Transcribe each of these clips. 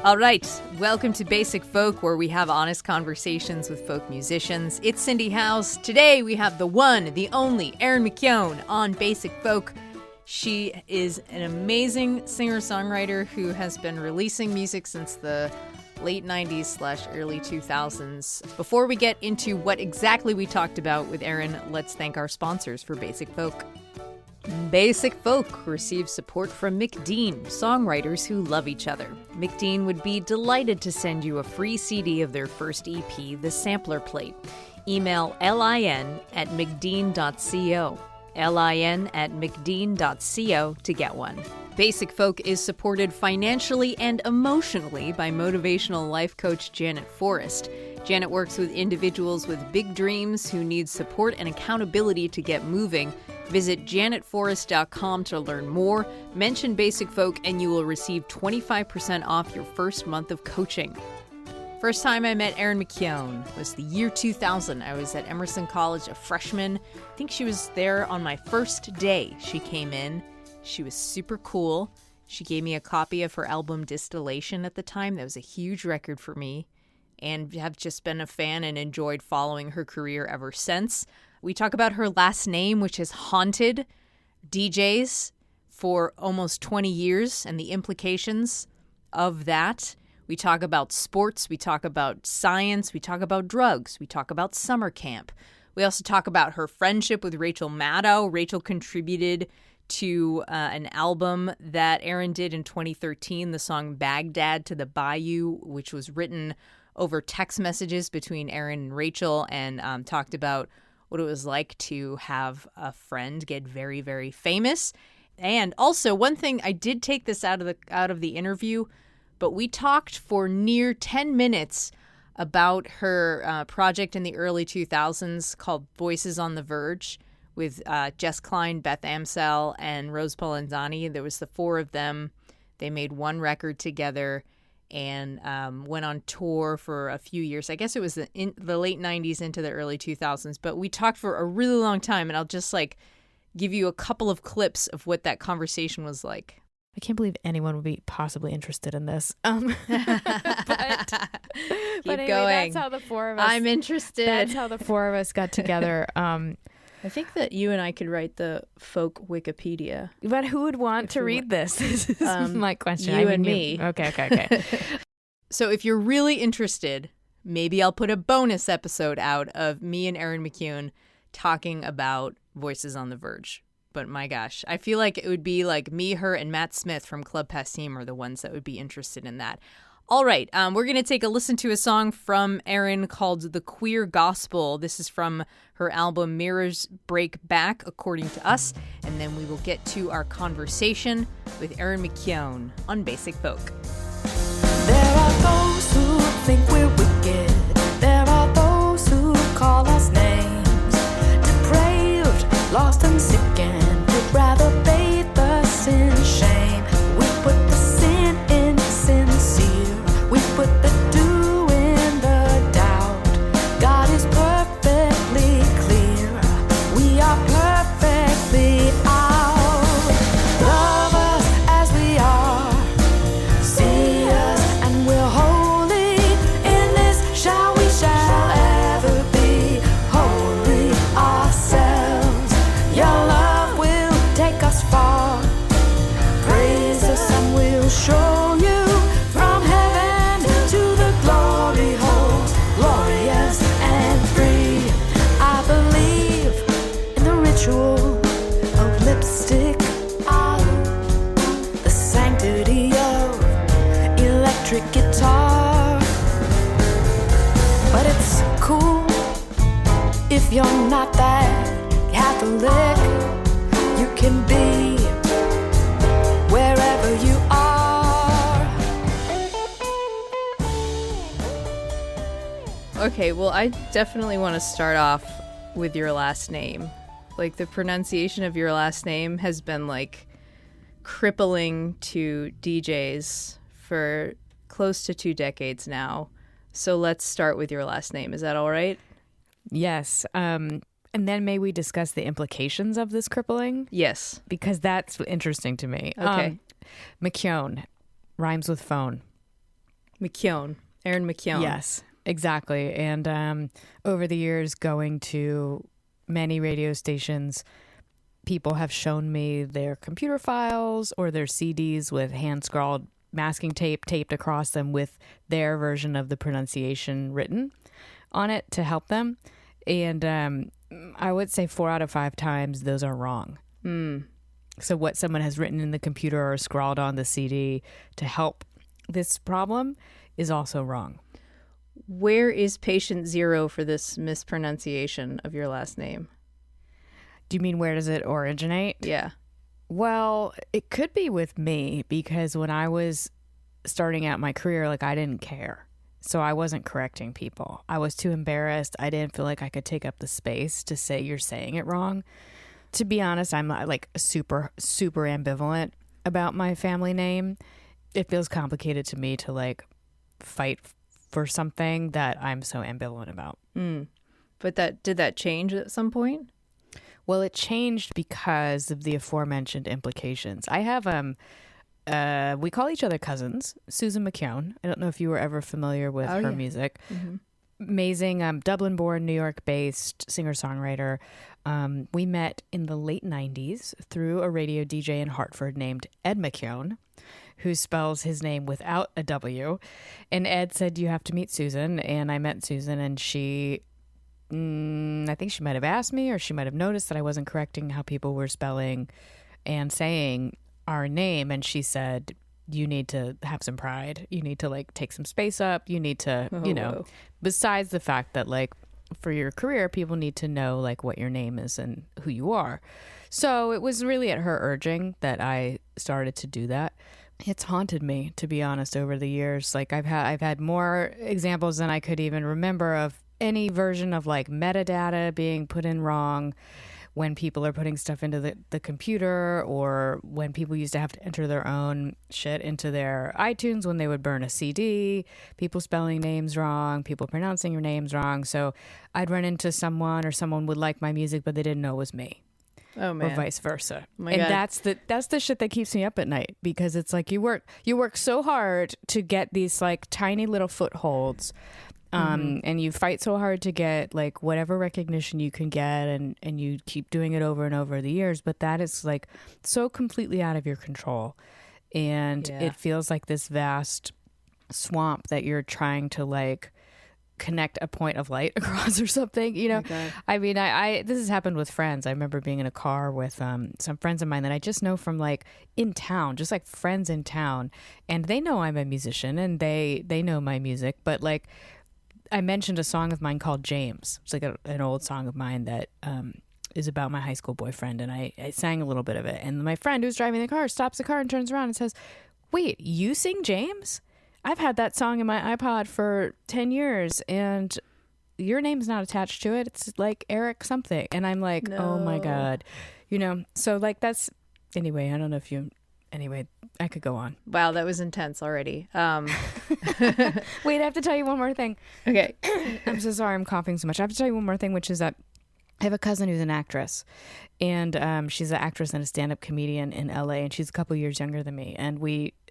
All right, welcome to Basic Folk, where we have honest conversations with folk musicians. It's Cindy House. Today we have the one, the only, Erin McKeown on Basic Folk. She is an amazing singer-songwriter who has been releasing music since the late 90s/early 2000s. Before we get into what exactly we talked about with Erin, let's thank our sponsors for Basic Folk. Basic Folk receives support from McDean, songwriters who love each other. McDean would be delighted to send you a free CD of their first EP, The Sampler Plate. Email lin@mcdean.co. lin@mcdean.co to get one. Basic Folk is supported financially and emotionally by motivational life coach Janet Forrest. Janet works with individuals with big dreams who need support and accountability to get moving. Visit janetforrest.com to learn more. Mention Basic Folk and you will receive 25% off your first month of coaching. First time I met Erin McKeown was the year 2000. I was at Emerson College, a freshman. I think she was there on my first day. She came in. She was super cool. She gave me a copy of her album Distillation at the time. That was a huge record for me, and have just been a fan and enjoyed following her career ever since. We talk about her last name, which has haunted DJs for almost 20 years and the implications of that. We talk about sports. We talk about science. We talk about drugs. We talk about summer camp. We also talk about her friendship with Rachel Maddow. Rachel contributed to an album that Erin did in 2013, the song Baghdad to the Bayou, which was written over text messages between Erin and Rachel, and talked about what it was like to have a friend get very, very famous. And also, one thing, I did take this out of the interview, but we talked for near 10 minutes about her project in the early 2000s called Voices on the Verge with Jess Klein, Beth Amsel, and Rose Polenzani. There was the four of them. They made one record together and went on tour for a few years. I guess it was in the late 90s into the early 2000s. But we talked for a really long time, and I'll just give you a couple of clips of what that conversation was like. I can't believe anyone would be possibly interested in this. But Keep anyway, going. That's how the four of us. I'm interested. That's how the four of us got together. I think that you and I could write the folk Wikipedia. But who would want to read this? This is my question. You and me. Okay. So if you're really interested, maybe I'll put a bonus episode out of me and Erin McKeown talking about Voices on the Verge. But my gosh, I feel like it would be like me, her, and Matt Smith from Club Passim are the ones that would be interested in that. All right, we're going to take a listen to a song from Erin called The Queer Gospel. This is from her album Mirrors Break Back, according to us. And then we will get to our conversation with Erin McKeown on Basic Folk. There are those who think we're wicked. There are those who call us names. Depraved, lost and sickened. We'd rather bathe us in shame. We put the sin in sincere. We put the do in the doubt. God is perfectly clear. We are perfectly out. Love us as we are. See us and we're holy. In this shall ever be holy ourselves. Your love will take us far. Praise us and we'll show you. Of lipstick, the sanctity of electric guitar. But it's cool if you're not that Catholic. You can be wherever you are. Okay, well, I definitely want to start off with your last name. Like, the pronunciation of your last name has been, crippling to DJs for close to 2 decades now. So let's start with your last name. Is that all right? Yes. And then may we discuss the implications of this crippling? Yes. Because that's interesting to me. Okay. McKeown rhymes with phone. McKeown. Erin McKeown. Yes, exactly. And over the years, going to many radio stations, people have shown me their computer files or their CDs with hand-scrawled masking tape taped across them with their version of the pronunciation written on it to help them. And I would say 4 out of 5 times those are wrong. So what someone has written in the computer or scrawled on the CD to help this problem is also wrong. Where is patient 0 for this mispronunciation of your last name? Do you mean where does it originate? Yeah. Well, it could be with me because when I was starting out my career, like I didn't care. So I wasn't correcting people. I was too embarrassed. I didn't feel like I could take up the space to say you're saying it wrong. To be honest, I'm like super, super ambivalent about my family name. It feels complicated to me to like fight for something that I'm so ambivalent about. But did that change at some point? Well, it changed because of the aforementioned implications. I have we call each other cousins, Susan McKeown. I don't know if you were ever familiar with her music. Mm-hmm. Amazing, Dublin-born, New York-based singer-songwriter. We met in the late 90s through a radio DJ in Hartford named Ed McKeown, who spells his name without a W. And Ed said, you have to meet Susan. And I met Susan, and she... I think she might have asked me, or she might have noticed that I wasn't correcting how people were spelling and saying our name. And she said, you need to have some pride. You need to like take some space up. You need to, besides the fact that like for your career, people need to know like what your name is and who you are. So it was really at her urging that I started to do that. It's haunted me, to be honest, over the years. Like I've had more examples than I could even remember of any version of like metadata being put in wrong when people are putting stuff into the computer, or when people used to have to enter their own shit into their iTunes when they would burn a CD, people spelling names wrong, people pronouncing your names wrong. So I'd run into someone, or someone would like my music, but they didn't know it was me. Oh man. Or vice versa. Oh, and God. that's the shit that keeps me up at night, because it's like you work so hard to get these like tiny little footholds. And you fight so hard to get like whatever recognition you can get, and you keep doing it over and over the years, but that is like so completely out of your control. And it feels like this vast swamp that you're trying to like connect a point of light across or something, you know? I mean, I this has happened with friends. I remember being in a car with some friends of mine that I just know from like in town, just like friends in town, and they know I'm a musician and they know my music, but like I mentioned a song of mine called James. It's like an old song of mine that is about my high school boyfriend, and I sang a little bit of it. And my friend who's driving the car stops the car and turns around and says, wait, you sing James? I've had that song in my iPod for 10 years, and your name's not attached to it. It's like Eric something. And I'm like, no. Oh my God. You know, so like that's... Anyway, I don't know if you... Anyway, I could go on. Wow, that was intense already. Wait, I have to tell you one more thing. Okay. I'm so sorry I'm coughing so much. I have to tell you one more thing, which is that I have a cousin who's an actress, and she's an actress and a stand-up comedian in LA, and she's a couple years younger than me, and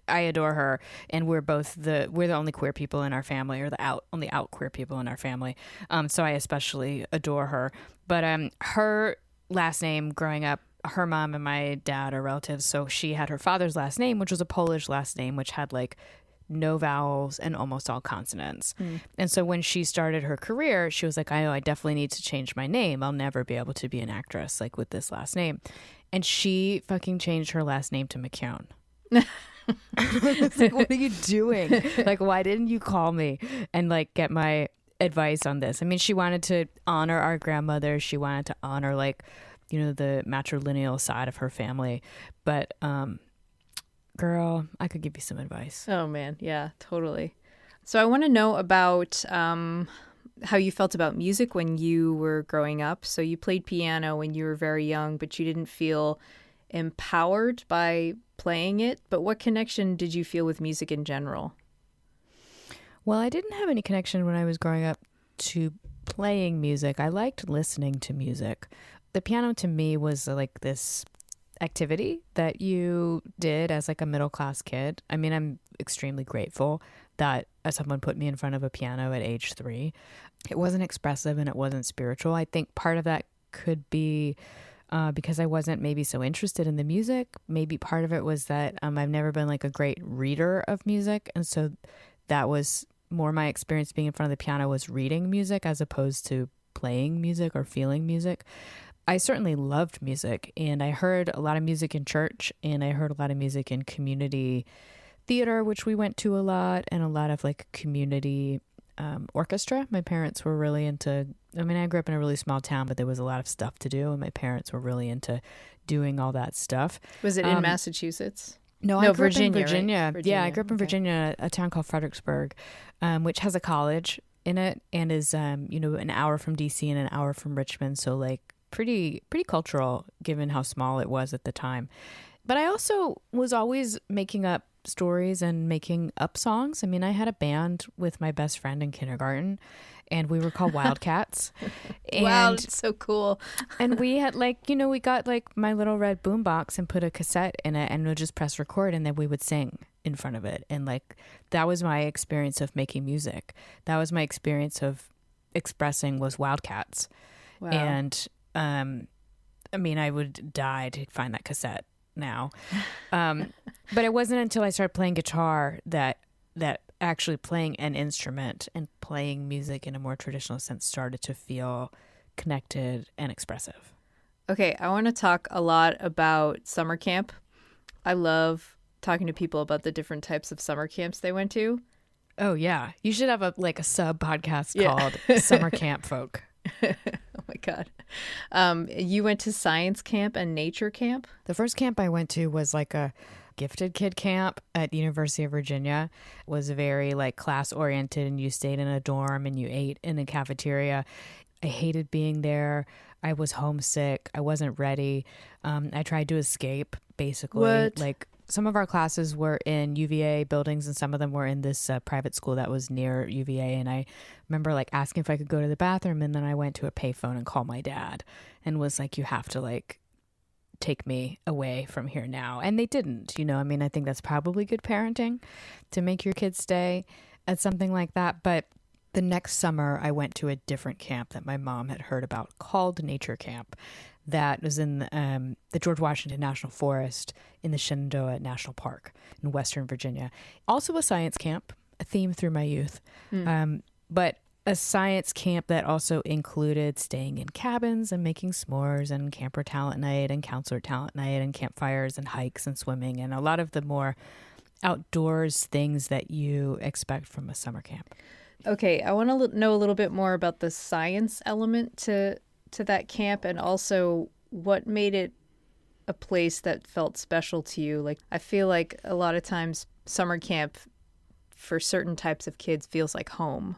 I adore her, and we're the only queer people in our family, or only out queer people in our family. So I especially adore her. But her last name growing up, her mom and my dad are relatives, so she had her father's last name, which was a Polish last name, which had like no vowels and almost all consonants. And so when she started her career, she was like, I know I definitely need to change my name. I'll never be able to be an actress like with this last name. And she fucking changed her last name to McKeown. It's like, what are you doing? Like, why didn't you call me and like get my advice on this? I mean, she wanted to honor our grandmother. She wanted to honor like, you know, the matrilineal side of her family. But girl, I could give you some advice. Oh man, yeah, totally. So I want to know about how you felt about music when you were growing up. So you played piano when you were very young, but you didn't feel empowered by playing it. But what connection did you feel with music in general? Well, I didn't have any connection when I was growing up to playing music. I liked listening to music. The piano to me was like this activity that you did as like a middle class kid. I mean, I'm extremely grateful that someone put me in front of a piano at age 3. It wasn't expressive and it wasn't spiritual. I think part of that could be because I wasn't maybe so interested in the music. Maybe part of it was that I've never been like a great reader of music. And so that was more my experience being in front of the piano, was reading music as opposed to playing music or feeling music. I certainly loved music, and I heard a lot of music in church, and I heard a lot of music in community theater, which we went to a lot, and a lot of like community orchestra. My parents were really into, I mean, I grew up in a really small town, but there was a lot of stuff to do, and my parents were really into doing all that stuff. Was it in Massachusetts? No, I grew Virginia, up in Virginia. right? Yeah, I grew up in Virginia, a town called Fredericksburg, which has a college in it and is, an hour from DC and an hour from Richmond. So like pretty cultural given how small it was at the time. But I also was always making up stories and making up songs. I mean, I had a band with my best friend in kindergarten, and we were called Wildcats. Wow, that's so cool. And we had we got like my little red boombox and put a cassette in it, and we'd just press record, and then we would sing in front of it. And like, that was my experience of making music. That was my experience of expressing, was Wildcats. Wow. And I mean, I would die to find that cassette now. But it wasn't until I started playing guitar that actually playing an instrument and playing music in a more traditional sense started to feel connected and expressive. Okay, I want to talk a lot about summer camp. I love talking to people about the different types of summer camps they went to. Oh yeah, you should have a sub podcast called Summer Camp Folk. Oh my God. You went to science camp and nature camp? The first camp I went to was like a gifted kid camp at University of Virginia. It was very like class oriented, and you stayed in a dorm and you ate in a cafeteria. I hated being there. I was homesick. I wasn't ready. I tried to escape, basically. What? Like, some of our classes were in UVA buildings, and some of them were in this private school that was near UVA. And I remember like asking if I could go to the bathroom, and then I went to a payphone and called my dad and was like, you have to like take me away from here now. And they didn't, I mean, I think that's probably good parenting to make your kids stay at something like that. But the next summer I went to a different camp that my mom had heard about called Nature Camp. That was in the George Washington National Forest in the Shenandoah National Park in Western Virginia. Also a science camp, a theme through my youth, but a science camp that also included staying in cabins and making s'mores and camper talent night and counselor talent night and campfires and hikes and swimming and a lot of the more outdoors things that you expect from a summer camp. Okay, I want to know a little bit more about the science element to that camp, and also what made it a place that felt special to you. Like, I feel like a lot of times summer camp for certain types of kids feels like home.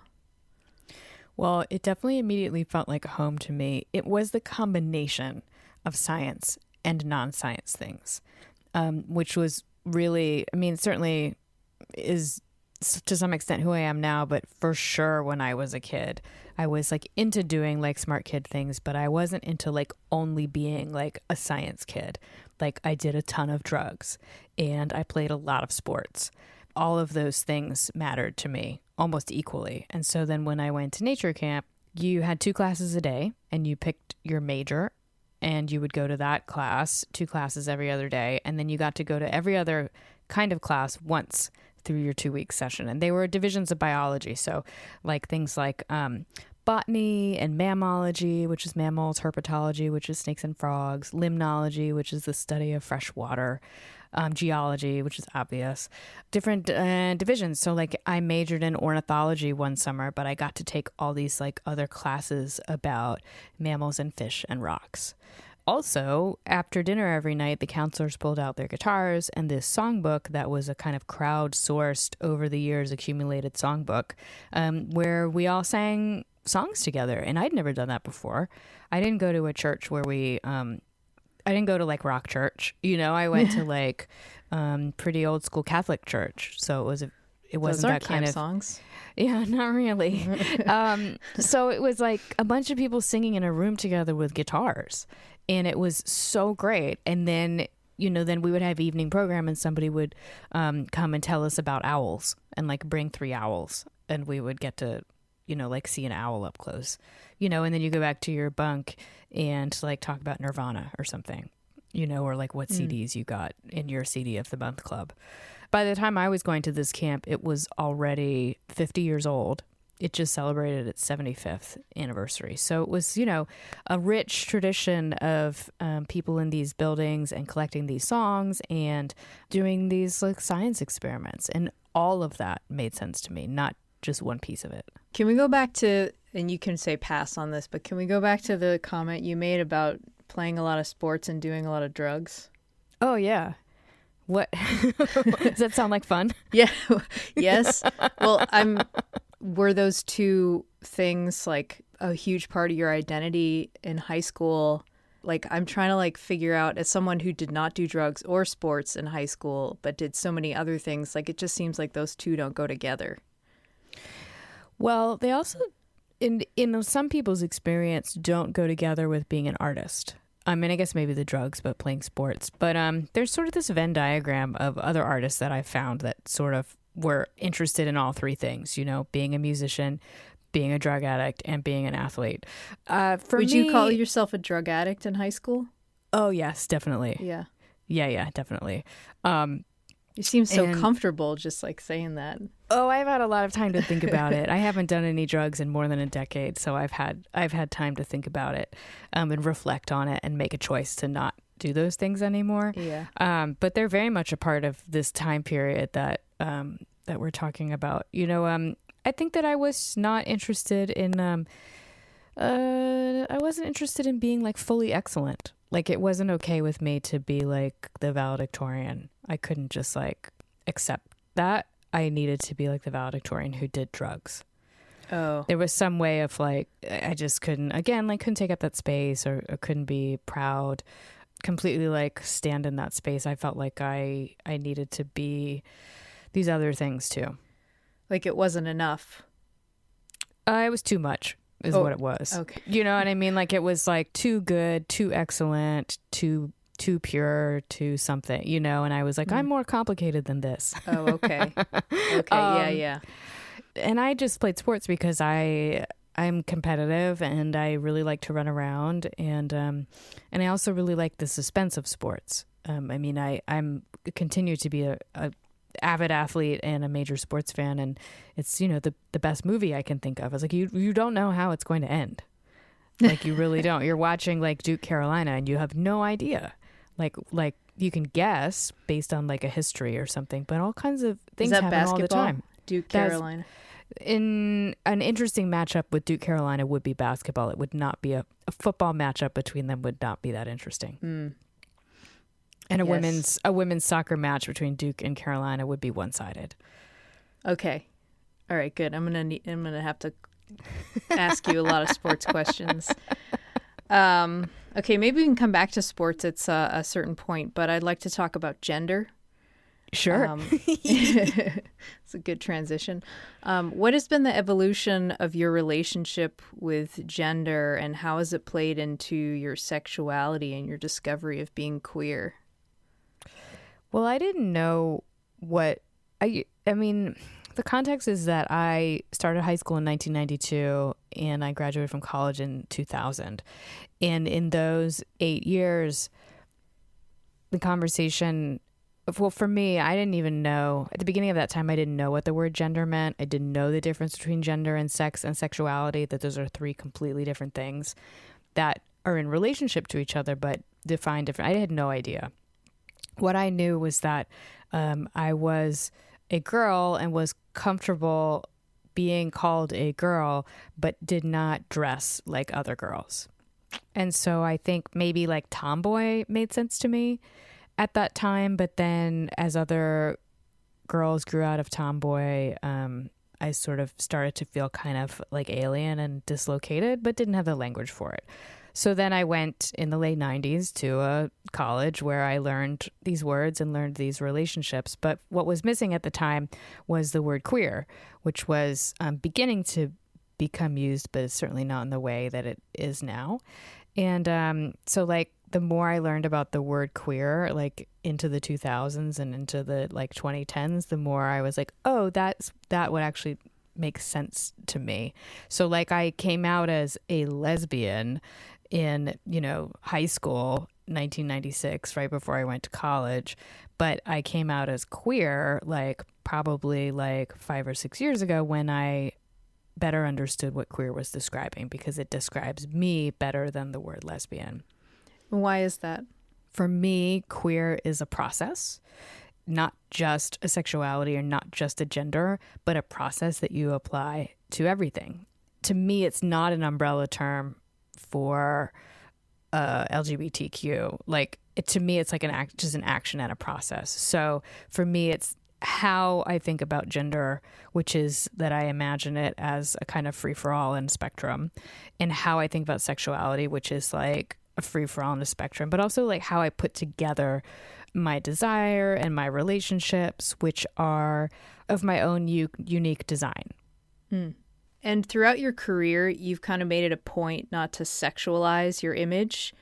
Well, it definitely immediately felt like home to me. It was the combination of science and non-science things, which was really, I mean, it certainly is to some extent who I am now, but for sure when I was a kid, I was like into doing like smart kid things, but I wasn't into like only being like a science kid. Like, I did a ton of drugs and I played a lot of sports. All of those things mattered to me almost equally. And so then when I went to nature camp, you had 2 classes a day and you picked your major and you would go to that class, 2 classes every other day. And then you got to go to every other kind of class once through your 2-week session. And they were divisions of biology. So like things like botany and mammalogy, which is mammals, herpetology, which is snakes and frogs, limnology, which is the study of fresh water, geology, which is obvious, different divisions. So like I majored in ornithology one summer, but I got to take all these like other classes about mammals and fish and rocks. Also, after dinner every night, the counselors pulled out their guitars and this songbook that was a kind of crowdsourced, over the years accumulated songbook, where we all sang songs together. And I'd never done that before. I didn't go to a church where I didn't go to like rock church. I went to like pretty old school Catholic church. So it wasn't that kind of songs. Yeah, not really. So it was like a bunch of people singing in a room together with guitars. And it was so great. And then, then we would have evening program and somebody would come and tell us about owls and like bring 3 owls. And we would get to, like see an owl up close, and then you go back to your bunk and like talk about Nirvana or something, or like what CDs you got in your CD of the month club. By the time I was going to this camp, it was already 50 years old. It just celebrated its 75th anniversary. So it was, a rich tradition of people in these buildings and collecting these songs and doing these like science experiments. And all of that made sense to me, not just one piece of it. Can we go back to, and you can say pass on this, but can we go back to the comment you made about playing a lot of sports and doing a lot of drugs? Oh, yeah. What? Does that sound like fun? Yeah. Yes. Well, were those two things like a huge part of your identity in high school? Like, I'm trying to like figure out, as someone who did not do drugs or sports in high school, but did so many other things, like it just seems like those two don't go together. Well, they also, in some people's experience, don't go together with being an artist. I mean, I guess maybe the drugs, but playing sports. But there's sort of this Venn diagram of other artists that I found that sort of were interested in all 3 things, being a musician, being a drug addict, and being an athlete. Would you call yourself a drug addict in high school? Oh, yes, definitely. Yeah. Yeah, definitely. You seem so comfortable just like saying that. Oh, I've had a lot of time to think about it. I haven't done any drugs in more than a decade, so I've had time to think about it and reflect on it and make a choice to not do those things anymore. Yeah. But they're very much a part of this time period that we're talking about. I think that I was not interested in I wasn't interested in being like fully excellent. Like it wasn't okay with me to be like the valedictorian. I couldn't just like accept that. I needed to be like the valedictorian who did drugs. Oh. There was some way of like, I just couldn't take up that space or couldn't be proud, completely like stand in that space. I felt like I needed to be these other things too. Like it wasn't enough. It was too much is what it was. Okay. You know what I mean? Like it was like too good, too excellent, too pure, too something, and I was like, I'm more complicated than this. Oh, okay. Okay. Yeah. And I just played sports because I'm competitive and I really like to run around and I also really like the suspense of sports. I'm continue to be a avid athlete and a major sports fan, and it's the best movie I can think of. I was like, you don't know how it's going to end. Like you really don't. You're watching like Duke Carolina and you have no idea. Like you can guess based on like a history or something, but all kinds of things happen all the time. Duke Carolina. In an interesting matchup with Duke Carolina would be basketball. It would not be a football matchup between them would not be that interesting. Mm. And a women's soccer match between Duke and Carolina would be one-sided. Okay. All right, good. I'm gonna have to ask you a lot of sports questions. Okay, maybe we can come back to sports at a certain point, but I'd like to talk about gender. Sure. It's a good transition. What has been the evolution of your relationship with gender, and how has it played into your sexuality and your discovery of being queer? Well, I didn't know what I mean, the context is that I started high school in 1992 and I graduated from college in 2000. And in those 8 years, the conversation, well, for me, I didn't even know, at the beginning of that time, I didn't know what the word gender meant. I didn't know the difference between gender and sex and sexuality, that those are 3 completely different things that are in relationship to each other, but define different. I had no idea. What I knew was that I was a girl and was comfortable being called a girl, but did not dress like other girls. And so I think maybe like tomboy made sense to me at that time. But then as other girls grew out of tomboy, I sort of started to feel kind of like alien and dislocated, but didn't have the language for it. So then I went in the late 90s to a college where I learned these words and learned these relationships. But what was missing at the time was the word queer, which was beginning to become used, but it's certainly not in the way that it is now. And so like the more I learned about the word queer, like into the 2000s and into the like 2010s, the more I was like, oh, that would actually make sense to me. So like I came out as a lesbian in, high school, 1996, right before I went to college. But I came out as queer like probably like 5 or 6 years ago when I better understood what queer was describing, because it describes me better than the word lesbian. Why is that? For me, queer is a process, not just a sexuality or not just a gender, but a process that you apply to everything. To me, it's not an umbrella term for LGBTQ. To me, it's like just an action and a process. So for me, it's how I think about gender, which is that I imagine it as a kind of free-for-all and spectrum, and how I think about sexuality, which is like a free-for-all and a spectrum, but also like how I put together my desire and my relationships, which are of my own unique design. And throughout your career, you've kind of made it a point not to sexualize your image.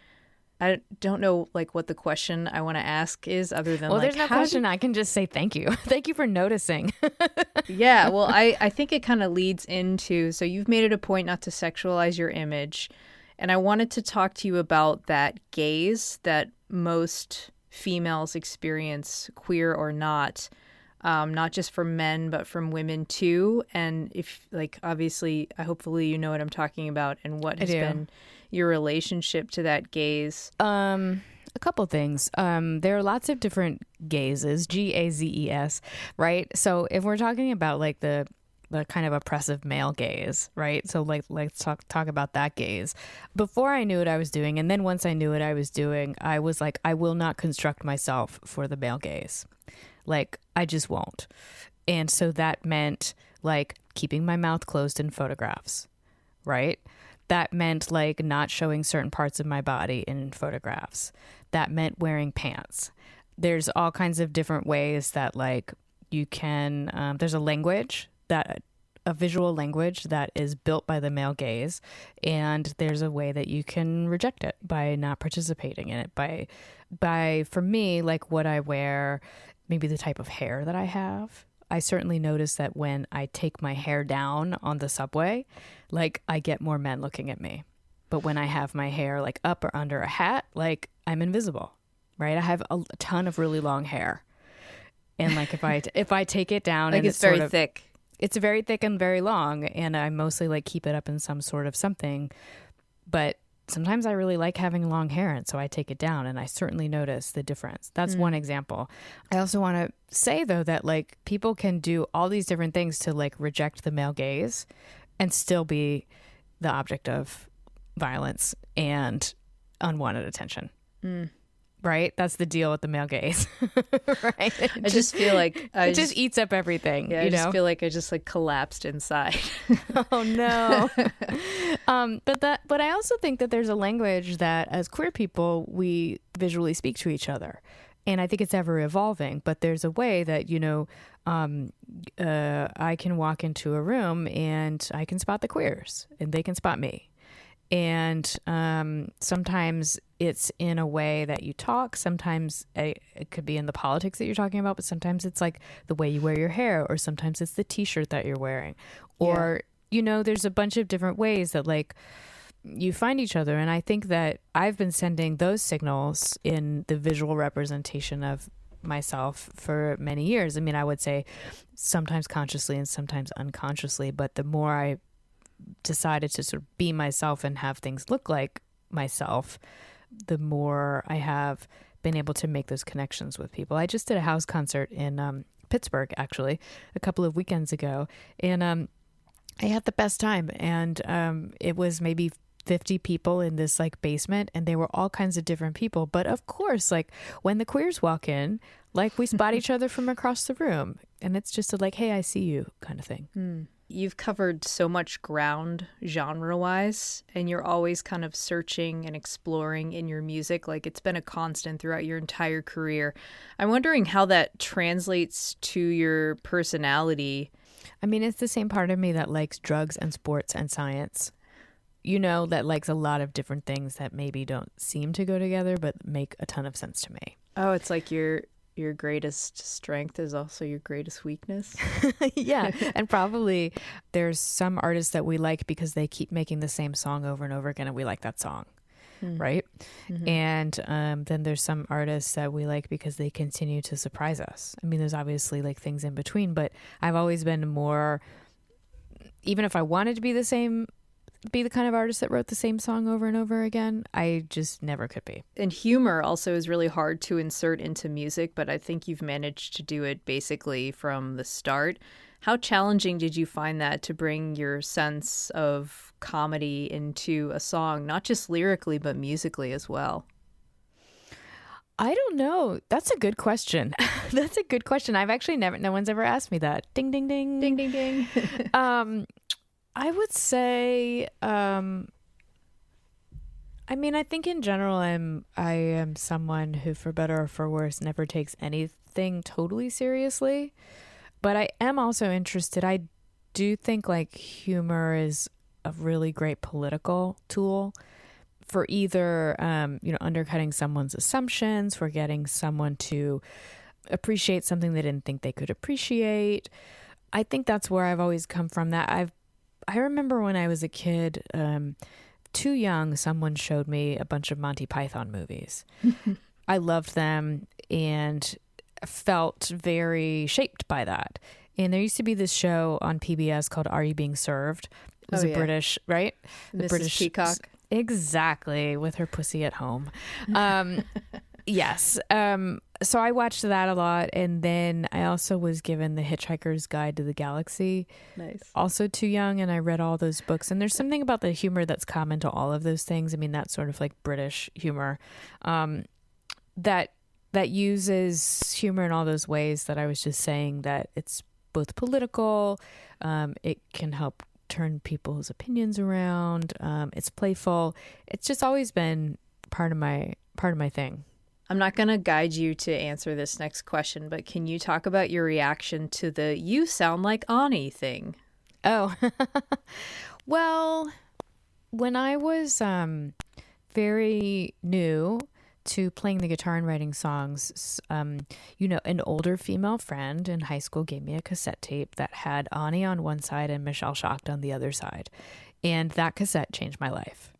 I don't know what the question I want to ask is, other than there's no question. I can just say thank you. Thank you for noticing. Yeah, well, I think it kind of leads into, so you've made it a point not to sexualize your image. And I wanted to talk to you about that gaze that most females experience, queer or not just from men, but from women too. And if obviously, hopefully you know what I'm talking about and what has been your relationship to that gaze. A couple things. There are lots of different gazes, Gazes, right? So if we're talking about like the kind of oppressive male gaze, right? So let's talk about that gaze. Before I knew what I was doing, and then once I knew what I was doing, I was like, I will not construct myself for the male gaze. I just won't. And so that meant keeping my mouth closed in photographs, right? That meant not showing certain parts of my body in photographs. That meant wearing pants. There's all kinds of different ways that you can, there's a visual language that is built by the male gaze, and there's a way that you can reject it by not participating in it, by for me, what I wear, maybe the type of hair that I have. I certainly notice that when I take my hair down on the subway, I get more men looking at me. But when I have my hair up or under a hat, I'm invisible, right? I have a ton of really long hair. And if I take it down and it's very thick. It's very thick and very long, and I mostly keep it up in some sort of something. But sometimes I really like having long hair, and so I take it down, and I certainly notice the difference. That's one example. I also want to say, though, that people can do all these different things to reject the male gaze and still be the object of violence and unwanted attention. Right? That's the deal with the male gaze. Right? I just feel like it just eats up everything. Yeah, I just feel like I just collapsed inside. Oh no. But I also think that there's a language that as queer people we visually speak to each other. And I think it's ever evolving, but there's a way that, I can walk into a room and I can spot the queers and they can spot me. And sometimes it's in a way that you talk. Sometimes it could be in the politics that you're talking about, but sometimes it's the way you wear your hair, or sometimes it's the t-shirt that you're wearing. Or, there's a bunch of different ways that you find each other. And I think that I've been sending those signals in the visual representation of myself for many years. I mean, I would say sometimes consciously and sometimes unconsciously, but the more I decided to sort of be myself and have things look like myself, the more I have been able to make those connections with people. I just did a house concert in Pittsburgh, actually, a couple of weekends ago, and I had the best time. And it was maybe 50 people in this basement, and they were all kinds of different people. But of course, when the queers walk in, we spot each other from across the room, and it's just a hey, I see you kind of thing. You've covered so much ground genre-wise, and you're always kind of searching and exploring in your music. It's been a constant throughout your entire career. I'm wondering how that translates to your personality. I mean, it's the same part of me that likes drugs and sports and science. that likes a lot of different things that maybe don't seem to go together, but make a ton of sense to me. Oh, it's like your greatest strength is also your greatest weakness. Yeah. And probably there's some artists that we like because they keep making the same song over and over again, and we like that song. Right. Mm-hmm. And then there's some artists that we like because they continue to surprise us. I mean, there's obviously like things in between, but I've always been more, even if I wanted to be the kind of artist that wrote the same song over and over again, I just never could be. And humor also is really hard to insert into music, but I think you've managed to do it basically from the start. How challenging did you find that, to bring your sense of comedy into a song, not just lyrically, but musically as well? I don't know. That's a good question. That's a good question. I've actually no one's ever asked me that. Ding, ding, ding. Ding, ding, ding. I would say, I mean, I think in general, I am someone who, for better or for worse, never takes anything totally seriously. But I am also interested. I do think like humor is a really great political tool for either, undercutting someone's assumptions, for getting someone to appreciate something they didn't think they could appreciate. I think that's where I've always come from. I remember when I was a kid, too young, someone showed me a bunch of Monty Python movies. I loved them and felt very shaped by that. And there used to be this show on PBS called Are You Being Served? It was British, right? The British Peacock. Exactly, with her pussy at home. Yes. So I watched that a lot. And then I also was given The Hitchhiker's Guide to the Galaxy. Nice. Also too young. And I read all those books. And there's something about the humor that's common to all of those things. I mean, that's sort of like British humor that uses humor in all those ways that I was just saying, that it's both political. It can help turn people's opinions around. It's playful. It's just always been part of my thing. I'm not going to guide you to answer this next question, but can you talk about your reaction to the "you sound like Ani" thing? Oh, well, when I was very new to playing the guitar and writing songs, an older female friend in high school gave me a cassette tape that had Ani on one side and Michelle Schacht on the other side. And that cassette changed my life.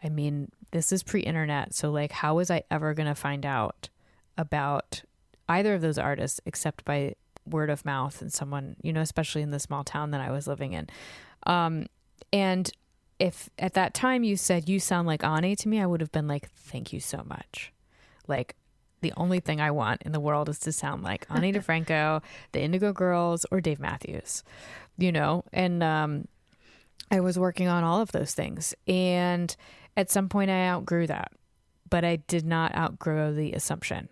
I mean, this is pre-internet, so like, how was I ever going to find out about either of those artists except by word of mouth and someone, especially in the small town that I was living in. And if at that time you said, "You sound like Ani" to me, I would have been like, thank you so much. Like, the only thing I want in the world is to sound like Ani DeFranco, the Indigo Girls, or Dave Matthews, and I was working on all of those things. And at some point I outgrew that, but I did not outgrow the assumption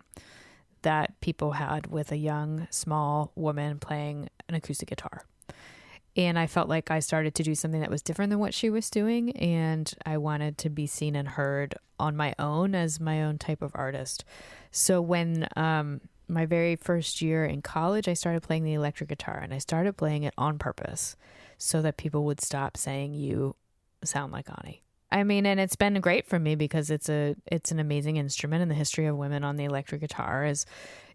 that people had with a young, small woman playing an acoustic guitar. And I felt like I started to do something that was different than what she was doing. And I wanted to be seen and heard on my own as my own type of artist. So when my very first year in college, I started playing the electric guitar, and I started playing it on purpose so that people would stop saying, "You sound like Ani." I mean, and it's been great for me because it's an amazing instrument, and the history of women on the electric guitar is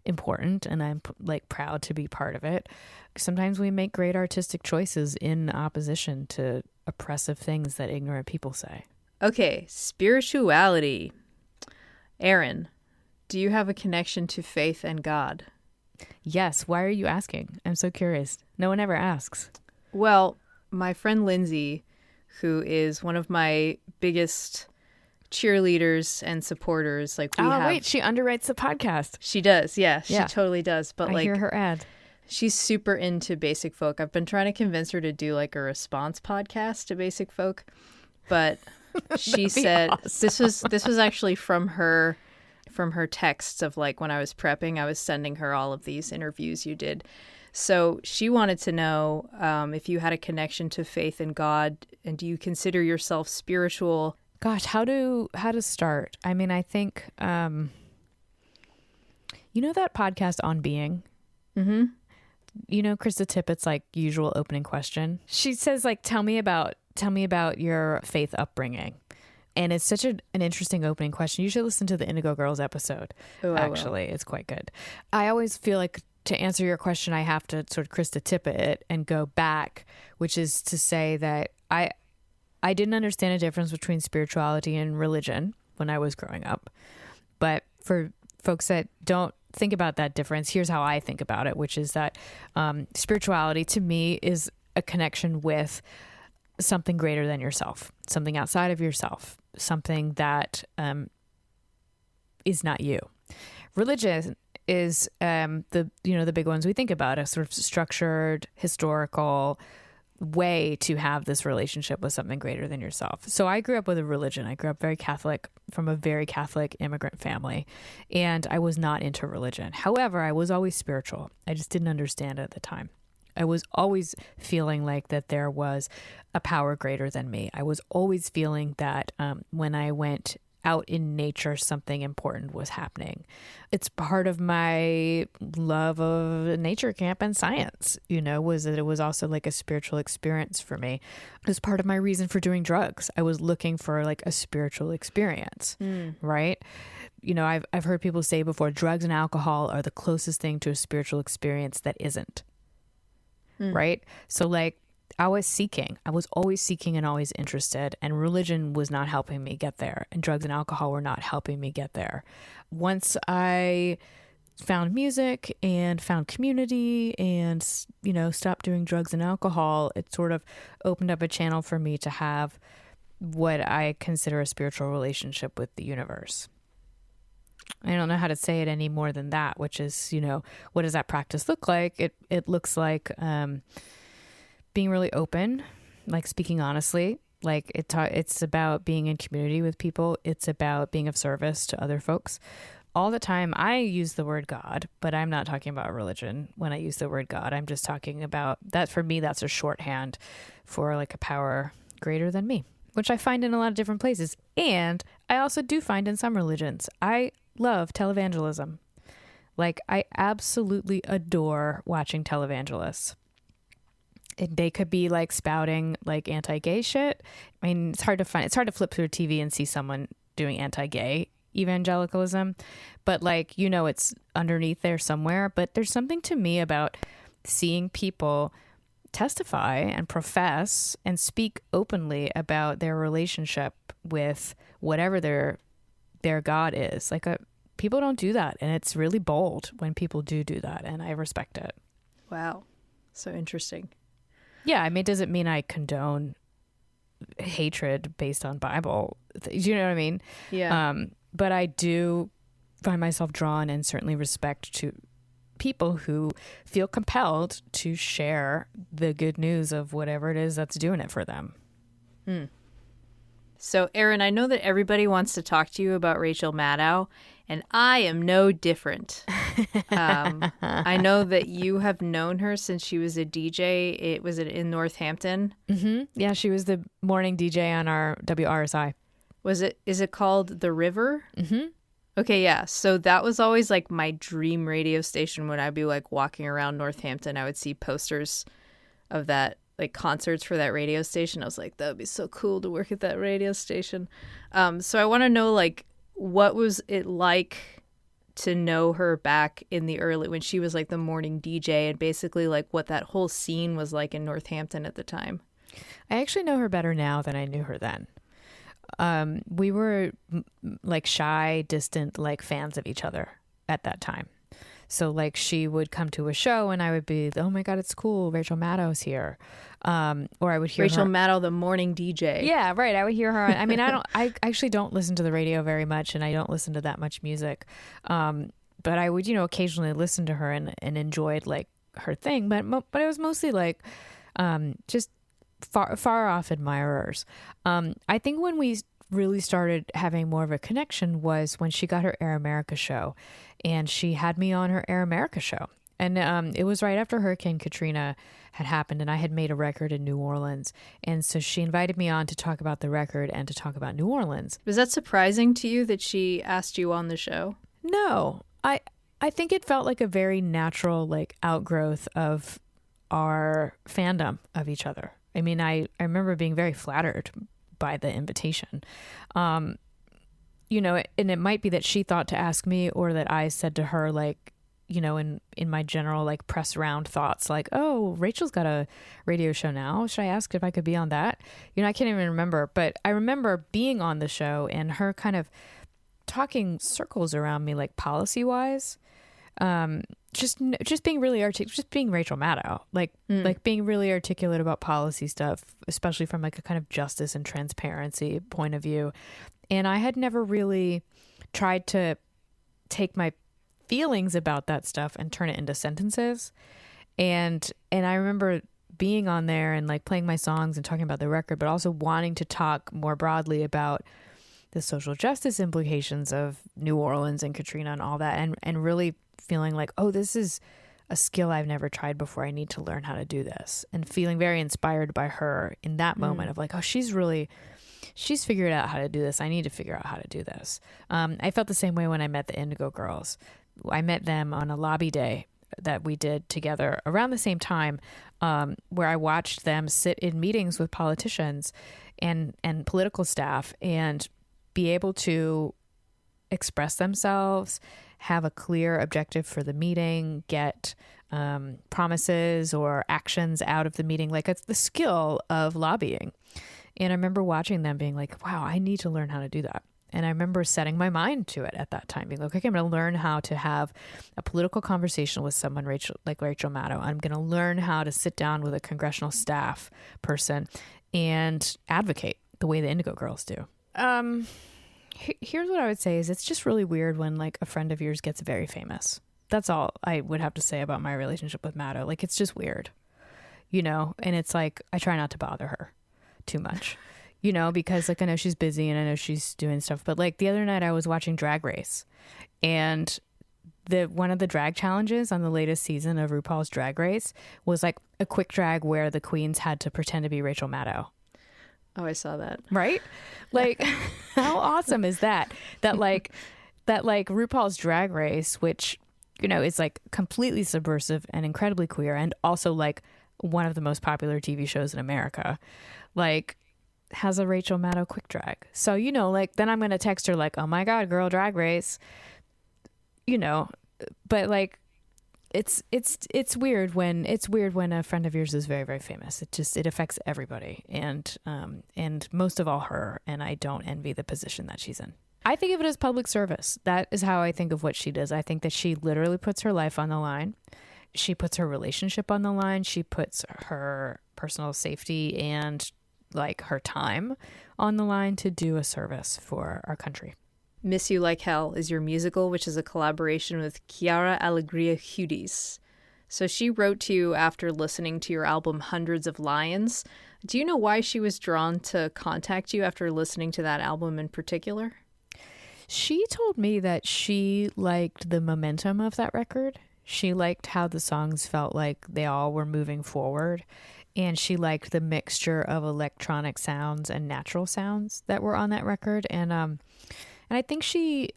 important, and I'm like proud to be part of it. Sometimes we make great artistic choices in opposition to oppressive things that ignorant people say. Okay, spirituality. Erin, do you have a connection to faith and God? Yes. Why are you asking? I'm so curious. No one ever asks. Well, my friend Lindsay, who is one of my biggest cheerleaders and supporters, like we have. Wait, she underwrites the podcast. She does, yeah, she totally does. But I hear her ad. She's super into Basic Folk. I've been trying to convince her to do like a response podcast to Basic Folk, but she said awesome. this was actually from her texts of like when I was prepping, I was sending her all of these interviews you did. So she wanted to know if you had a connection to faith in God, and do you consider yourself spiritual? Gosh, how to start? I mean, I think, that podcast On Being? Mm-hmm. Krista Tippett's like usual opening question. She says like, tell me about tell me about your faith upbringing. And it's such an interesting opening question. You should listen to the Indigo Girls episode. Oh, actually, it's quite good. I always feel like to answer your question, I have to sort of Krista Tippett it and go back, which is to say that I didn't understand a difference between spirituality and religion when I was growing up. But for folks that don't think about that difference, here's how I think about it, which is that spirituality to me is a connection with something greater than yourself, something outside of yourself, something that is not you. Religion is the big ones we think about, a sort of structured, historical way to have this relationship with something greater than yourself. So I grew up with a religion. I grew up very Catholic, from a very Catholic immigrant family, and I was not into religion. However, I was always spiritual. I just didn't understand it at the time. I was always feeling like that there was a power greater than me. I was always feeling that when I went out in nature, something important was happening. It's part of my love of nature camp and science, was that it was also like a spiritual experience for me. It was part of my reason for doing drugs. I was looking for like a spiritual experience, right? I've heard people say before, drugs and alcohol are the closest thing to a spiritual experience that isn't. Right? So like I was always seeking and always interested, and religion was not helping me get there, and drugs and alcohol were not helping me get there. Once I found music and found community and, stopped doing drugs and alcohol, it sort of opened up a channel for me to have what I consider a spiritual relationship with the universe. I don't know how to say it any more than that, which is, what does that practice look like? It looks like being really open, like speaking honestly, like it's about being in community with people. It's about being of service to other folks. All the time I use the word God, but I'm not talking about religion when I use the word God. I'm just talking about that. For me, that's a shorthand for like a power greater than me, which I find in a lot of different places. And I also do find in some religions. I love televangelism. Like I absolutely adore watching televangelists. And they could be like spouting like anti-gay shit. I mean, it's hard to flip through TV and see someone doing anti-gay evangelicalism, but like, it's underneath there somewhere. But there's something to me about seeing people testify and profess and speak openly about their relationship with whatever their God is. Like people don't do that, and it's really bold when people do that, and I respect it. Wow, so interesting. Yeah, I mean, it doesn't mean I condone hatred based on Bible. You know what I mean? Yeah. But I do find myself drawn and certainly respect to people who feel compelled to share the good news of whatever it is that's doing it for them. So, Erin, I know that everybody wants to talk to you about Rachel Maddow, and I am no different. I know that you have known her since she was a DJ. Was it in Northampton? Mm-hmm. Yeah, she was the morning DJ on our WRSI. Is it called The River? Mm-hmm. Okay, yeah. So that was always like my dream radio station. When I'd be like walking around Northampton, I would see posters of that, like concerts for that radio station. I was like, that would be so cool to work at that radio station. So I want to know, like, what was it like to know her back in the early, when she was like the morning DJ, and basically like what that whole scene was like in Northampton at the time? I actually know her better now than I knew her then. We were like shy, distant, like fans of each other at that time. So like she would come to a show and I would be, oh my God, it's cool, Rachel Maddow's here. Or I would hear Rachel Maddow, the morning DJ. Yeah, right. I would hear her. I mean, I actually don't listen to the radio very much, and I don't listen to that much music. But I would, occasionally listen to her and enjoyed like her thing. But it was mostly like just far off admirers. I think when we really started having more of a connection was when she got her Air America show, and she had me on her Air America show. And it was right after Hurricane Katrina had happened, and I had made a record in New Orleans. And so she invited me on to talk about the record and to talk about New Orleans. Was that surprising to you that she asked you on the show? No, I think it felt like a very natural like outgrowth of our fandom of each other. I mean, I remember being very flattered by the invitation. You know, and it might be that she thought to ask me, or that I said to her, like, you know, in my general like press round thoughts, like, oh, Rachel's got a radio show now. Should I ask if I could be on that? You know, I can't even remember, but I remember being on the show and her kind of talking circles around me, like policy wise, just being really articulate, just being Rachel Maddow, like being really articulate about policy stuff, especially from like a kind of justice and transparency point of view. And I had never really tried to take my feelings about that stuff and turn it into sentences. And I remember being on there and like playing my songs and talking about the record, but also wanting to talk more broadly about the social justice implications of New Orleans and Katrina and all that. And really feeling like, oh, this is a skill I've never tried before. I need to learn how to do this. And feeling very inspired by her in that moment of like, oh, she's figured out how to do this. I need to figure out how to do this. I felt the same way when I met the Indigo Girls. I met them on a lobby day that we did together around the same time, where I watched them sit in meetings with politicians and political staff and be able to express themselves, have a clear objective for the meeting, get promises or actions out of the meeting. Like, it's the skill of lobbying. And I remember watching them being like, wow, I need to learn how to do that. And I remember setting my mind to it at that time, being like, okay, I'm going to learn how to have a political conversation with someone like Rachel Maddow. I'm going to learn how to sit down with a congressional staff person and advocate the way the Indigo Girls do. Here's what I would say is it's just really weird when like a friend of yours gets very famous. That's all I would have to say about my relationship with Maddow. Like, it's just weird, you know, and it's like, I try not to bother her too much, you know, because like I know she's busy and I know she's doing stuff, but like the other night I was watching Drag Race, and one of the drag challenges on the latest season of RuPaul's Drag Race was like a quick drag where the queens had to pretend to be Rachel Maddow. Oh, I saw that. Right? Like, how awesome is that? That RuPaul's Drag Race, which, you know, is like completely subversive and incredibly queer, and also like one of the most popular TV shows in America, like, has a Rachel Maddow quick drag. So, you know, like, then I'm going to text her like, oh my God, girl, Drag Race, you know, but like, it's weird when a friend of yours is very, very famous. It affects everybody, and most of all her, and I don't envy the position that she's in. I think of it as public service. That is how I think of what she does. I think that she literally puts her life on the line. She puts her relationship on the line. She puts her personal safety and like her time on the line to do a service for our country. Miss You Like Hell is your musical, which is a collaboration with Chiara Alegria Hudes. So she wrote to you after listening to your album Hundreds of Lions. Do you know why she was drawn to contact you after listening to that album in particular? She told me that she liked the momentum of that record. She liked how the songs felt like they all were moving forward. And she liked the mixture of electronic sounds and natural sounds that were on that record. And I think she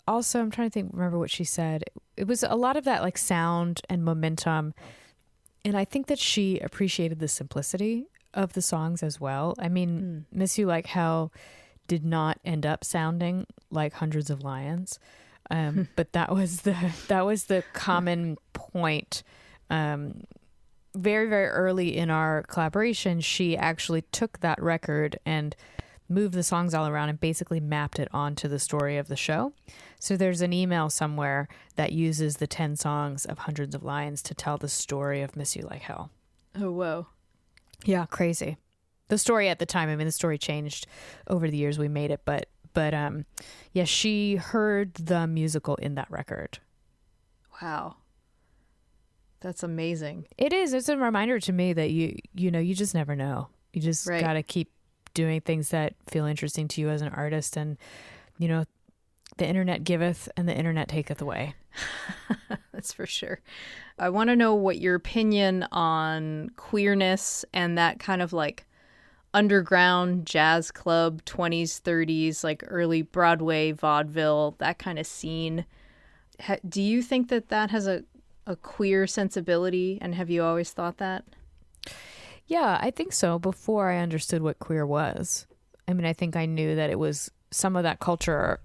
also, I'm trying to remember what she said. It was a lot of that like sound and momentum. And I think that she appreciated the simplicity of the songs as well. I mean, Miss You Like Hell did not end up sounding like Hundreds of Lions. But that was the common point. Very, very early in our collaboration, she actually took that record and moved the songs all around and basically mapped it onto the story of the show. So there's an email somewhere that uses the 10 songs of Hundreds of Lions to tell the story of Miss You Like Hell. Oh, whoa. Yeah, crazy. The story at the time, I mean, the story changed over the years we made it, but yeah, she heard the musical in that record. Wow. That's amazing. It is. It's a reminder to me that you just never know. You just got to keep doing things that feel interesting to you as an artist. And, you know, the internet giveth and the internet taketh away. That's for sure. I want to know what your opinion on queerness and that kind of like underground jazz club 20s, 30s, like early Broadway, vaudeville, that kind of scene. Do you think that has a queer sensibility, and have you always thought that? Yeah, I think so. Before I understood what queer was. I mean, I think I knew that it was some of that culture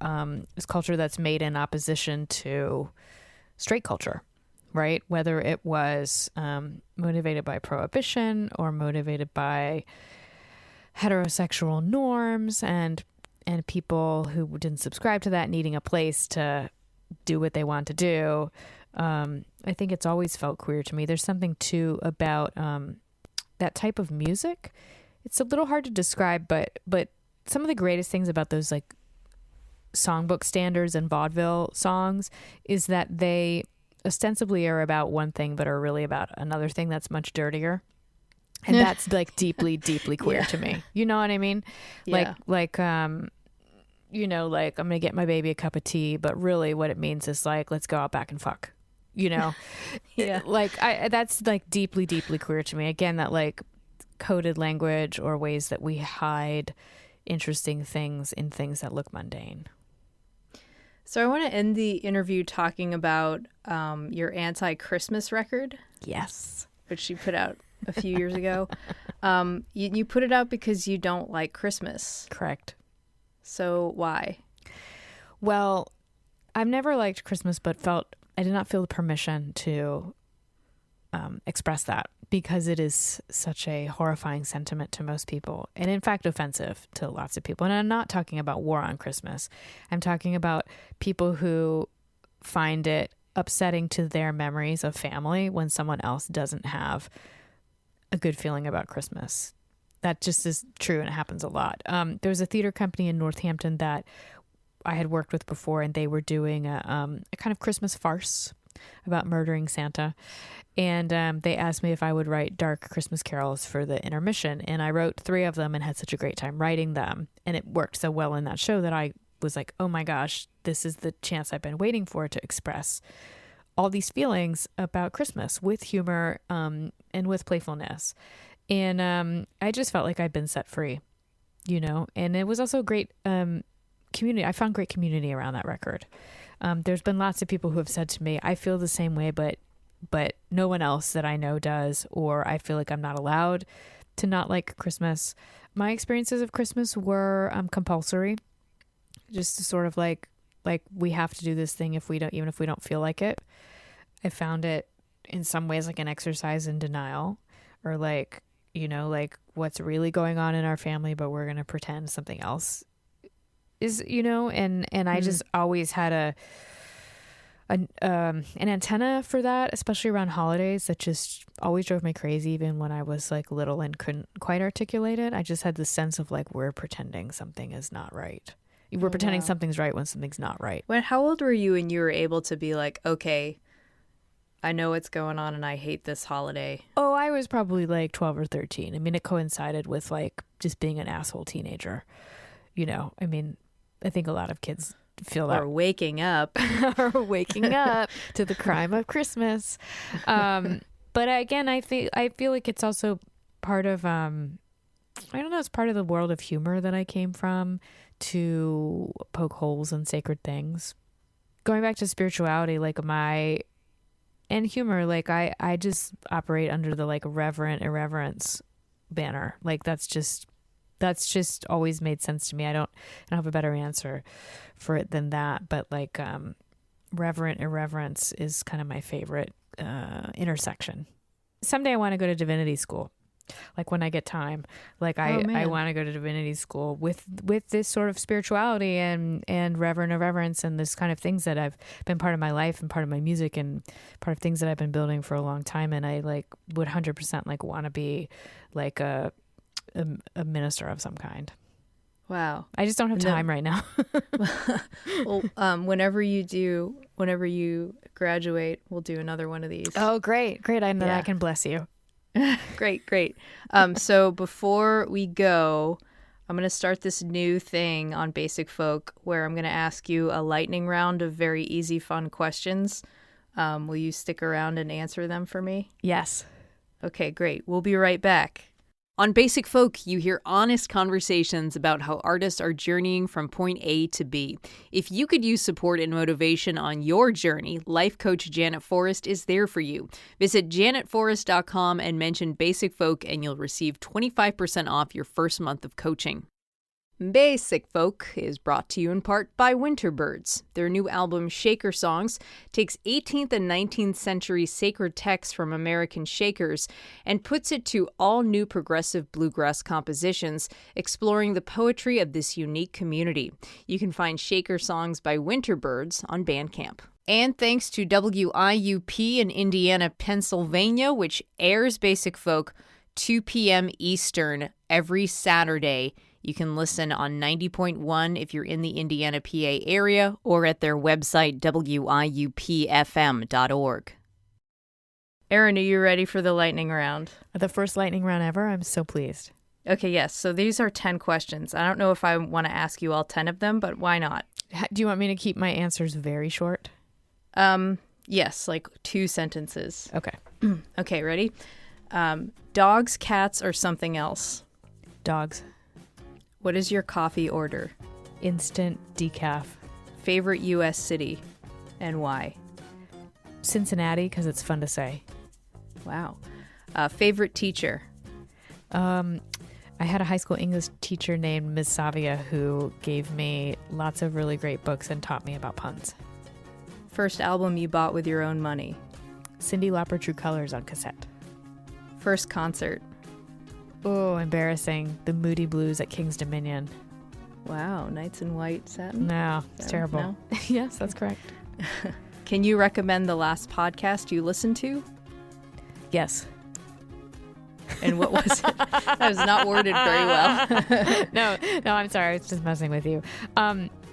is culture that's made in opposition to straight culture, right? Whether it was motivated by prohibition or motivated by heterosexual norms and people who didn't subscribe to that needing a place to do what they want to do. I think it's always felt queer to me. There's something too about that type of music. It's a little hard to describe, but some of the greatest things about those like songbook standards and vaudeville songs is that they ostensibly are about one thing, but are really about another thing that's much dirtier. And that's like deeply, deeply queer to me. You know what I mean? Yeah. Like, you know, like I'm going to get my baby a cup of tea, but really what it means is like, let's go out back and fuck, you know? Yeah. That's like deeply, deeply queer to me. Again, that like coded language or ways that we hide interesting things in things that look mundane. So I want to end the interview talking about your anti-Christmas record. Yes. Which you put out a few years ago. You put it out because you don't like Christmas. Correct. So why? Well, I've never liked Christmas, but I did not feel the permission to express that because it is such a horrifying sentiment to most people, and in fact offensive to lots of people. And I'm not talking about war on Christmas. I'm talking about people who find it upsetting to their memories of family when someone else doesn't have a good feeling about Christmas. That just is true, and it happens a lot. There was a theater company in Northampton that I had worked with before, and they were doing a kind of Christmas farce about murdering Santa. And they asked me if I would write dark Christmas carols for the intermission. And I wrote 3 of them and had such a great time writing them. And it worked so well in that show that I was like, oh my gosh, this is the chance I've been waiting for to express all these feelings about Christmas with humor and with playfulness. And I just felt like I'd been set free, you know, and it was also a great community. I found great community around that record. There's been lots of people who have said to me, I feel the same way, but no one else that I know does, or I feel like I'm not allowed to not like Christmas. My experiences of Christmas were compulsory, just to sort of like we have to do this thing even if we don't feel like it. I found it in some ways like an exercise in denial, or like, you know, like what's really going on in our family, but we're going to pretend something else is, you know, and I just always had an antenna for that, especially around holidays, that just always drove me crazy, even when I was like little and couldn't quite articulate it. I just had this sense of like, we're pretending something is not right. We're pretending something's right when something's not right. How old were you when you were able to be like, okay, I know what's going on and I hate this holiday? Oh, I was probably like 12 or 13. I mean, it coincided with like just being an asshole teenager. You know, I mean, I think a lot of kids feel that. Or waking up. Or waking up to the crime of Christmas. But again, I feel like it's also part of, I don't know, it's part of the world of humor that I came from, to poke holes in sacred things. Going back to spirituality, like and humor, like I just operate under the like reverent irreverence banner. Like that's just always made sense to me. I don't have a better answer for it than that. But like reverent irreverence is kind of my favorite intersection. Someday I want to go to divinity school. Like when I get time, like I want to go to divinity school with this sort of spirituality and reverent irreverence and this kind of things that have been part of my life and part of my music and part of things that I've been building for a long time. And I like would 100% like want to be like a minister of some kind. Wow. I just don't have time right now. Well, whenever you graduate, we'll do another one of these. Oh, great. I know I can bless you. Great. So before we go, I'm going to start this new thing on Basic Folk where I'm going to ask you a lightning round of very easy, fun questions. Will you stick around and answer them for me? Yes. Okay, great. We'll be right back. On Basic Folk, you hear honest conversations about how artists are journeying from point A to B. If you could use support and motivation on your journey, life coach Janet Forrest is there for you. Visit janetforrest.com and mention Basic Folk and you'll receive 25% off your first month of coaching. Basic Folk is brought to you in part by Winterbirds. Their new album, Shaker Songs, takes 18th and 19th century sacred texts from American Shakers and puts it to all new progressive bluegrass compositions, exploring the poetry of this unique community. You can find Shaker Songs by Winterbirds on Bandcamp. And thanks to WIUP in Indiana, Pennsylvania, which airs Basic Folk 2 p.m. Eastern every Saturday. You can listen on 90.1 if you're in the Indiana, PA area, or at their website, wiupfm.org. Erin, are you ready for the lightning round? The first lightning round ever? I'm so pleased. Okay, yes. So these are 10 questions. I don't know if I want to ask you all 10 of them, but why not? Do you want me to keep my answers very short? Yes, like 2 sentences. Okay. Okay, ready? Dogs, cats, or something else? Dogs. What is your coffee order? Instant decaf. Favorite U.S. city and why? Cincinnati, because it's fun to say. Wow. Favorite teacher? I had a high school English teacher named Ms. Savia who gave me lots of really great books and taught me about puns. First album you bought with your own money? Cyndi Lauper, True Colors on cassette. First concert? Oh, embarrassing. The Moody Blues at King's Dominion. Wow, Knights in White Satin? No, it's terrible. No? Yes, that's correct. Can you recommend the last podcast you listened to? Yes. And what was it? That was not worded very well. No, I'm sorry. I was just messing with you.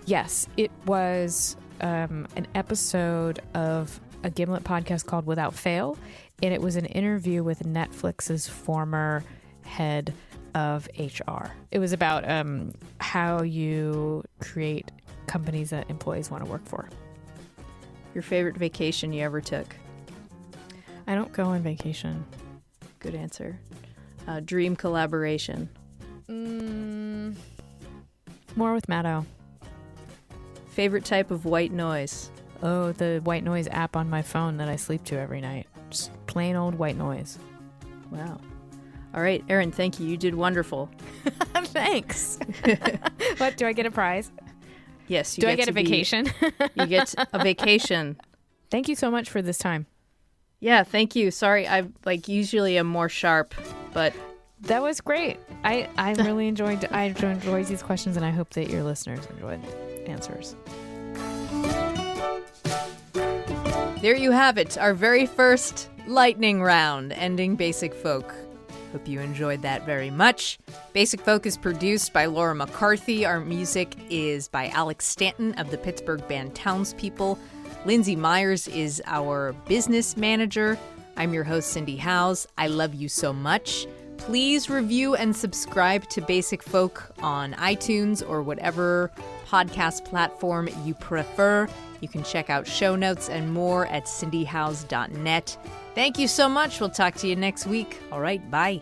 Yes, it was an episode of a Gimlet podcast called Without Fail, and it was an interview with Netflix's former head of HR. It was about how you create companies that employees want to work for. Your favorite vacation you ever took? I don't go on vacation. Good answer. Dream collaboration? More with Maddow. Favorite type of white noise? Oh, the white noise app on my phone that I sleep to every night. Just plain old white noise. Wow. All right, Erin, thank you. You did wonderful. Thanks. What, do I get a prize? Yes. Do I get a vacation? You get a vacation. Thank you so much for this time. Yeah, thank you. Sorry, I usually am more sharp, but that was great. I really enjoyed these questions, and I hope that your listeners enjoyed answers. There you have it, our very first lightning round, ending Basic Folk. Hope you enjoyed that very much. Basic Folk is produced by Laura McCarthy. Our music is by Alex Stanton of the Pittsburgh band Townspeople. Lindsay Myers is our business manager. I'm your host, Cindy Howes. I love you so much. Please review and subscribe to Basic Folk on iTunes or whatever podcast platform you prefer. You can check out show notes and more at cindyhowes.net. Thank you so much. We'll talk to you next week. All right, bye.